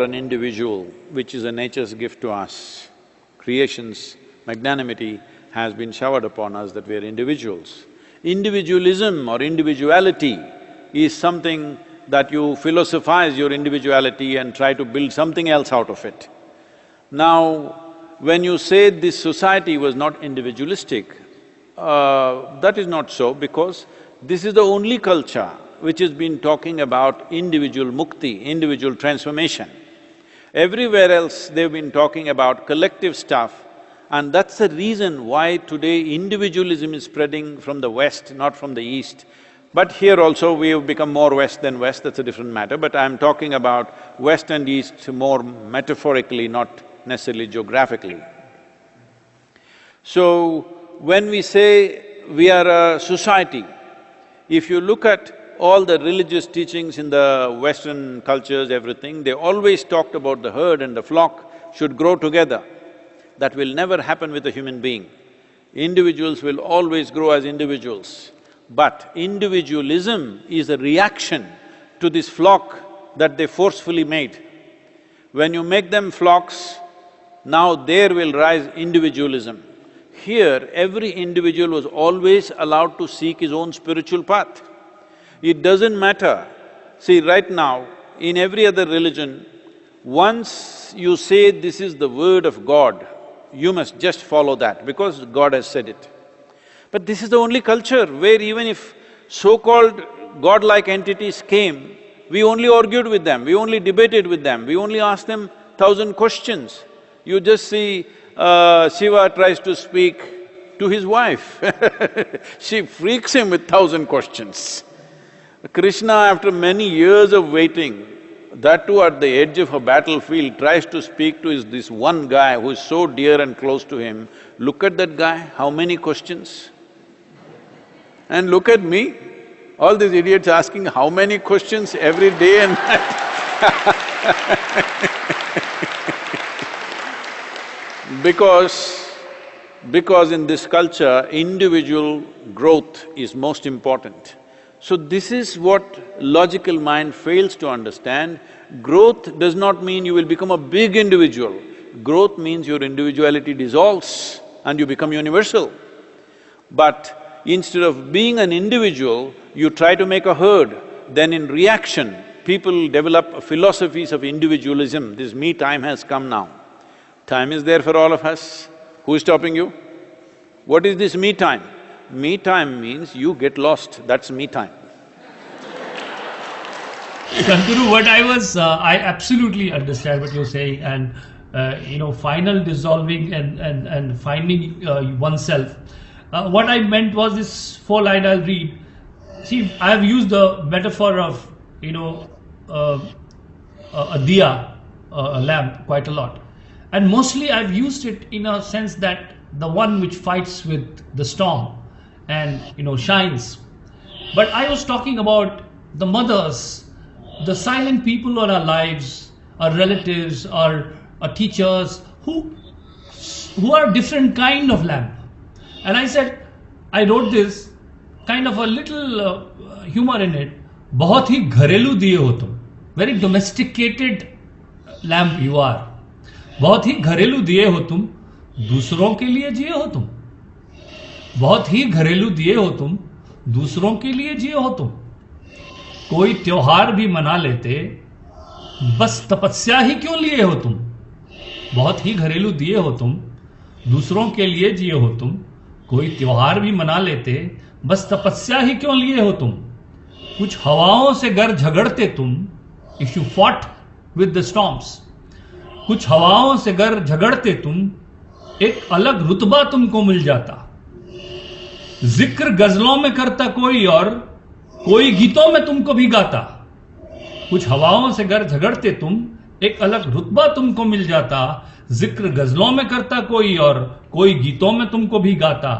an individual, which is a nature's gift to us. Creation's magnanimity has been showered upon us that we are individuals. Individualism or individuality is something that you philosophize your individuality and try to build something else out of it. Now, when you say this society was not individualistic, that is not so, because this is the only culture which has been talking about individual mukti, individual transformation. Everywhere else they've been talking about collective stuff, and that's the reason why today individualism is spreading from the West, not from the East. But here also we have become more West than West, that's a different matter, but I'm talking about West and East more metaphorically, not necessarily geographically. So, when we say we are a society, if you look at all the religious teachings in the Western cultures, everything, they always talked about the herd and the flock should grow together. That will never happen with a human being. Individuals will always grow as individuals. But individualism is a reaction to this flock that they forcefully made. When you make them flocks, now there will rise individualism. Here, every individual was always allowed to seek his own spiritual path. It doesn't matter. See, right now, in every other religion, once you say this is the word of God, you must just follow that because God has said it. But this is the only culture where even if so-called godlike entities came, we only argued with them, we only debated with them, we only asked them 1,000 questions. You just see Shiva tries to speak to his wife she freaks him with 1,000 questions. Krishna, after many years of waiting, that too at the edge of a battlefield, tries to speak to this one guy who is so dear and close to him. Look at that guy, how many questions? And look at me, all these idiots asking how many questions every day and night Because in this culture, individual growth is most important. So this is what logical mind fails to understand. Growth does not mean you will become a big individual. Growth means your individuality dissolves and you become universal. But instead of being an individual, you try to make a herd, then in reaction, people develop philosophies of individualism. This me time has come now. Time is there for all of us. Who is stopping you? What is this me time? Me time means you get lost, that's me time. Sadhguru, I absolutely understand what you're saying, and final dissolving and finding oneself. What I meant was this four-line I'll read. See, I've used the metaphor of, a diya, a lamp, quite a lot. And mostly I've used it in a sense that the one which fights with the storm and shines. But I was talking about the mothers, the silent people in our lives, our relatives, our teachers, who are different kind of lamp. And I said, I wrote this kind of a little humor in it. बहुत ही घरेलू दिए हो तुम, very domesticated lamp you are. बहुत ही घरेलू दिए हो तुम, दूसरों के लिए जिए हो तुम. बहुत ही घरेलू दिए हो तुम, दूसरों के लिए जिए हो तुम. कोई त्योहार भी मना लेते, बस तपस्या ही क्यों लिए हो तुम. बहुत ही घरेलू दिए हो तुम, दूसरों के लिए जिए हो तुम. कोई त्योहार भी मना लेते, बस तपस्या ही क्यों लिए हो तुम. कुछ हवाओं से गर झगड़ते तुम, if you fought with the storms. कुछ हवाओं से गर झगड़ते तुम, एक अलग रुतबा तुमको मिल जाता. जिक्र गजलों में करता कोई और, कोई गीतों में तुमको भी गाता. कुछ हवाओं से गर झगड़ते तुम, एक अलग रुतबा तुमको मिल जाता. जिक्र गजलों में करता कोई और, कोई गीतों में तुमको भी गाता.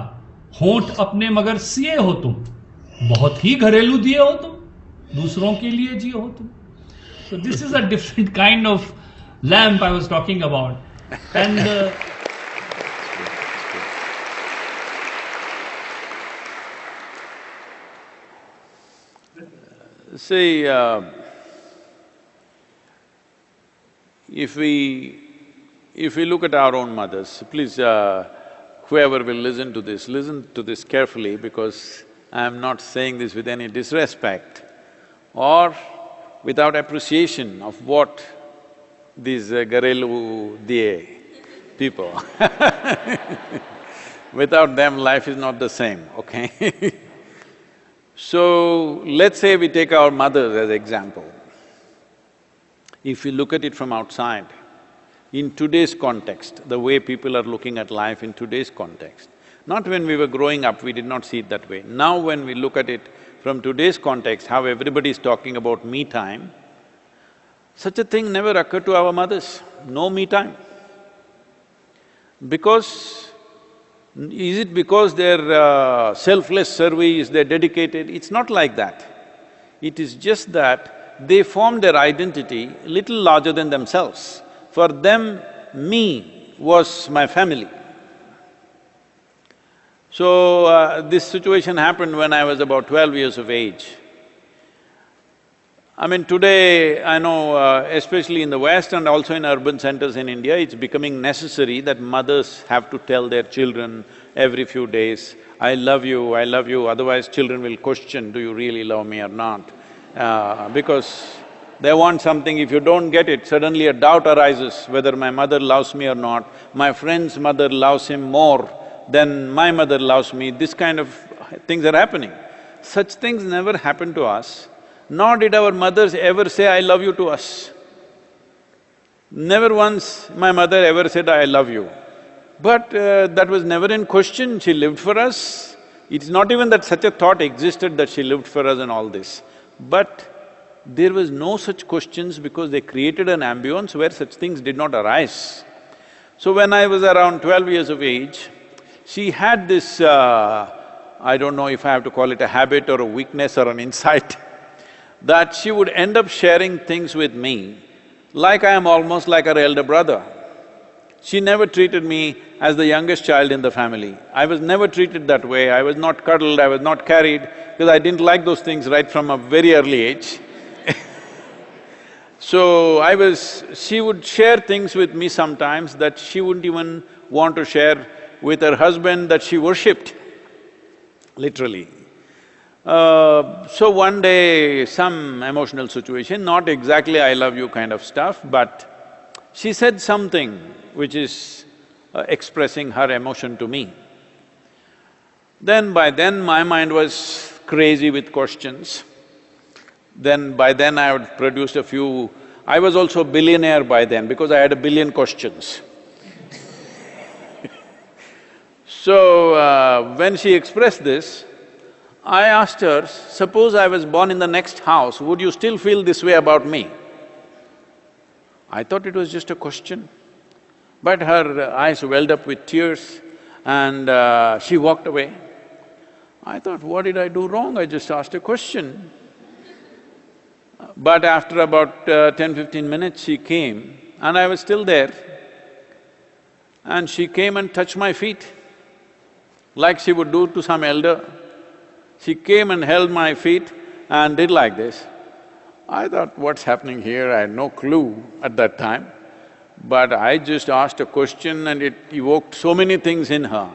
होंठ अपने मगर सिए हो तुम, बहुत ही घरेलू दिए हो तुम, दूसरों के लिए जिए हो तुम. So this is a different kind of lamp I was talking about. And see, If we look at our own mothers, please, whoever will listen to this carefully, because I am not saying this with any disrespect or without appreciation of what these Garelu Diye people without them, life is not the same, okay? So, let's say we take our mothers as example. If we look at it from outside, in today's context, the way people are looking at life in today's context, not when we were growing up, we did not see it that way. Now when we look at it from today's context, how everybody is talking about me time, such a thing never occurred to our mothers, no me time. Because, is it because they're selfless service, they're dedicated? It's not like that. It is just that they formed their identity little larger than themselves. For them, me was my family. So, this situation happened when I was about 12 years of age. I mean, today, I know, especially in the West and also in urban centers in India, it's becoming necessary that mothers have to tell their children every few days, I love you, otherwise children will question, do you really love me or not? Because they want something, if you don't get it, suddenly a doubt arises whether my mother loves me or not, my friend's mother loves him more than my mother loves me, this kind of things are happening. Such things never happened to us, nor did our mothers ever say, I love you to us. Never once my mother ever said, I love you. But that was never in question, she lived for us. It's not even that such a thought existed that she lived for us and all this. But there was no such questions because they created an ambience where such things did not arise. So when I was around 12 years of age, she had this, I don't know if I have to call it a habit or a weakness or an insight, that she would end up sharing things with me like I am almost like her elder brother. She never treated me as the youngest child in the family. I was never treated that way, I was not cuddled, I was not carried, because I didn't like those things right from a very early age. So she would share things with me sometimes that she wouldn't even want to share with her husband that she worshipped, literally. So one day, some emotional situation, not exactly I love you kind of stuff, but she said something which is expressing her emotion to me. By then my mind was crazy with questions. By then I had produced a few… I was also a billionaire by then because I had 1 billion questions. So, when she expressed this, I asked her, suppose I was born in the next house, would you still feel this way about me? I thought it was just a question. But her eyes welled up with tears and she walked away. I thought, what did I do wrong? I just asked a question. But after about 10-15 minutes, she came and I was still there. And she came and touched my feet, like she would do to some elder. She came and held my feet and did like this. I thought, what's happening here? I had no clue at that time. But I just asked a question and it evoked so many things in her.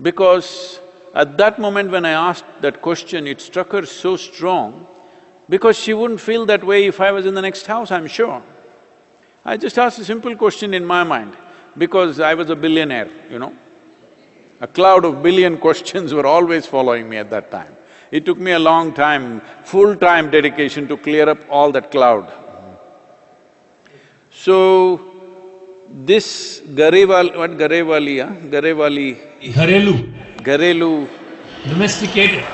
Because at that moment when I asked that question, it struck her so strong, because she wouldn't feel that way if I was in the next house, I'm sure. I just asked a simple question in my mind, because I was a billionaire, you know. A cloud of 1 billion questions were always following me at that time. It took me a long time, full-time dedication to clear up all that cloud. So, this what Garewali… Garelu… Domesticated.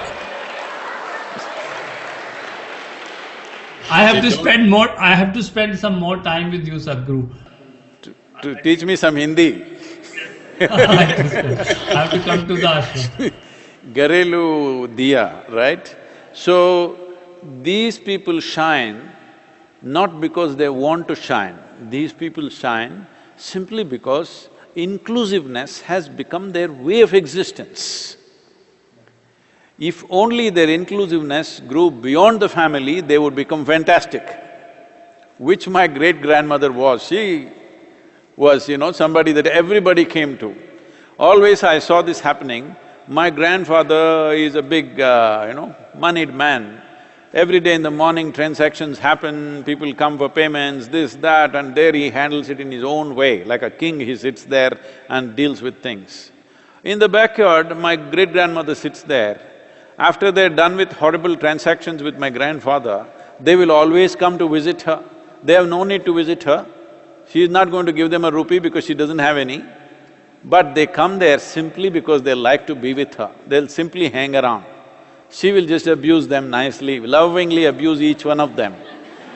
I have to spend some more time with you, Sadhguru. To teach me some Hindi. I have to come to the ashram. Garelu Diya, right? So, these people shine not because they want to shine, these people shine simply because inclusiveness has become their way of existence. If only their inclusiveness grew beyond the family, they would become fantastic. which my great-grandmother was. She was, somebody that everybody came to. Always I saw this happening. My grandfather is a big, moneyed man. Every day in the morning transactions happen, people come for payments, this, that, and there he handles it in his own way. Like a king, he sits there and deals with things. In the backyard, my great-grandmother sits there. After they're done with horrible transactions with my grandfather, they will always come to visit her. They have no need to visit her. She is not going to give them a rupee because she doesn't have any. But they come there simply because they like to be with her. They'll simply hang around. She will just abuse them nicely, lovingly abuse each one of them.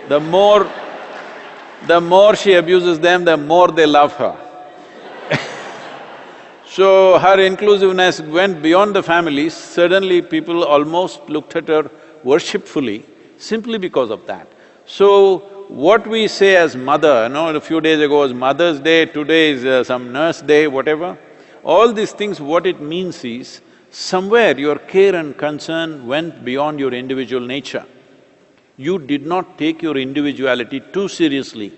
The more she abuses them, the more they love her. So her inclusiveness went beyond the family. Suddenly people almost looked at her worshipfully simply because of that. So what we say as mother, a few days ago was Mother's Day, today is some nurse day, whatever. All these things, what it means is, somewhere your care and concern went beyond your individual nature. You did not take your individuality too seriously.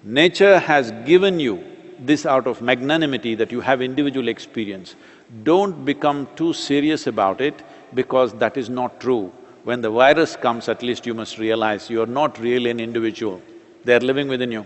Nature has given you this out of magnanimity that you have individual experience. Don't become too serious about it because that is not true. When the virus comes, at least you must realize you are not really an individual. They are living within you.